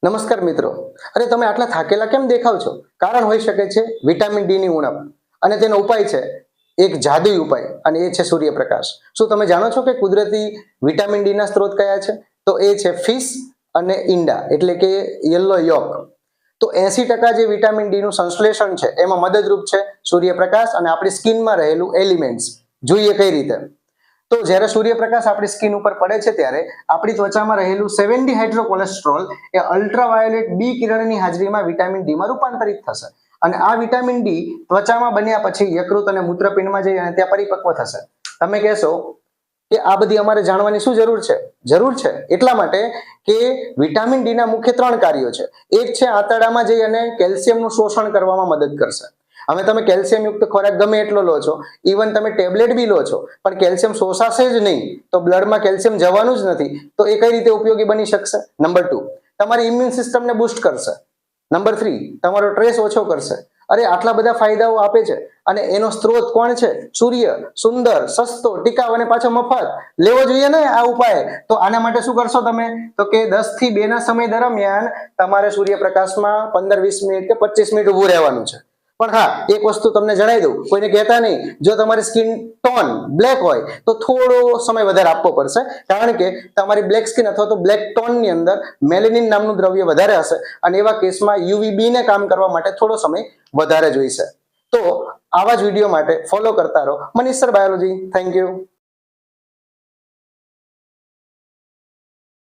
નમસ્કાર મિત્રો. અરે તમે આટલા થાકેલા કેમ દેખાવ છો? કારણ હોઈ શકે છે વિટામિન ડી ની ઉણપ. અને તેનો ઉપાય છે એક જાદુઈ ઉપાય, અને એ છે સૂર્યપ્રકાશ. શું તમે જાણો છો કે કુદરતી વિટામિન ડી ના સ્ત્રોત કયા છે? તો એ છે ફિશ અને ઈંડા, એટલે કે યલો યોક. તો 80% જે વિટામિન ડી નું સંશ્લેષણ છે એમાં મદદરૂપ છે સૂર્યપ્રકાશ અને આપણી સ્કિનમાં રહેલું એલિમેન્ટ્સ. જોઈએ કઈ રીતે? તો જ્યારે સૂર્યપ્રકાશ આપણી સ્કિન ઉપર પડે છે ત્યારે આપણી ત્વચામાં રહેલું 70 હાઇડ્રોકોલેસ્ટ્રોલ એ અલ્ટ્રાવાયોલેટ બી કિરણની હાજરીમાં વિટામિન ડી માં રૂપાંતરિત થશે. અને આ વિટામિન ડી ત્વચામાં બન્યા પછી યકૃત અને મૂત્રપિંડમાં જઈ અને ત્યાં પરિપક્વ થશે. તમે કહેશો કે આ બધી અમારે જાણવાની શું જરૂર છે? જરૂર છે એટલા માટે કે વિટામિન ડી ના મુખ્ય 3 કાર્યો છે. એક છે આંતરડામાં જઈ અને કેલ્શિયમનું શોષણ કરવામાં મદદ કરશે. હવે તમે કેલ્શિયમ યુક્ત ખોરાક ગમે એટલો લો છો, ઇવન તમે ટેબ્લેટ બી લો છો, પણ કેલ્શિયમ શોષાશે જ નહીં, તો બ્લડમાં કેલ્શિયમ જવાનું જ નથી, તો એ કઈ રીતે ઉપયોગી બની શકશે? નંબર 2, તમારી ઇમ્યુન સિસ્ટમને બૂસ્ટ કરશે. નંબર 3, તમારો સ્ટ્રેસ ઓછો કરશે. અરે આટલા બધા ફાયદાઓ આપે છે, અને એનો સ્ત્રોત કોણ છે? સૂર્ય. સુંદર, સસ્તો, ટિકાઉ અને પાછો મફત. લેવો જોઈએ ને આ ઉપાય? તો આના માટે શું કરશો તમે? તો કે 10 થી 2 ના સમય દરમિયાન તમારે સૂર્યપ્રકાશમાં 15-20 મિનિટ કે 25 મિનિટ ઊભું રહેવાનું છે. પણ હા, એક વસ્તુ તમને જણાવી દઉં, કોઈને કહેતા નહીં, જો તમારી સ્કિન ટોન બ્લેક હોય તો થોડો સમય વધારે આપવો પડશે, કારણ કે તમારી બ્લેક સ્કિન અથવા તો બ્લેક ટોનની અંદર મેલેનિન નામનું દ્રવ્ય વધારે હશે, અને એવા કેસમાં યુવીબી ને કામ કરવા માટે થોડો સમય વધારે જોઈશે. તો આવા જ વિડીયો માટે ફોલો કરતા રહો Manish sir biology. Thank you.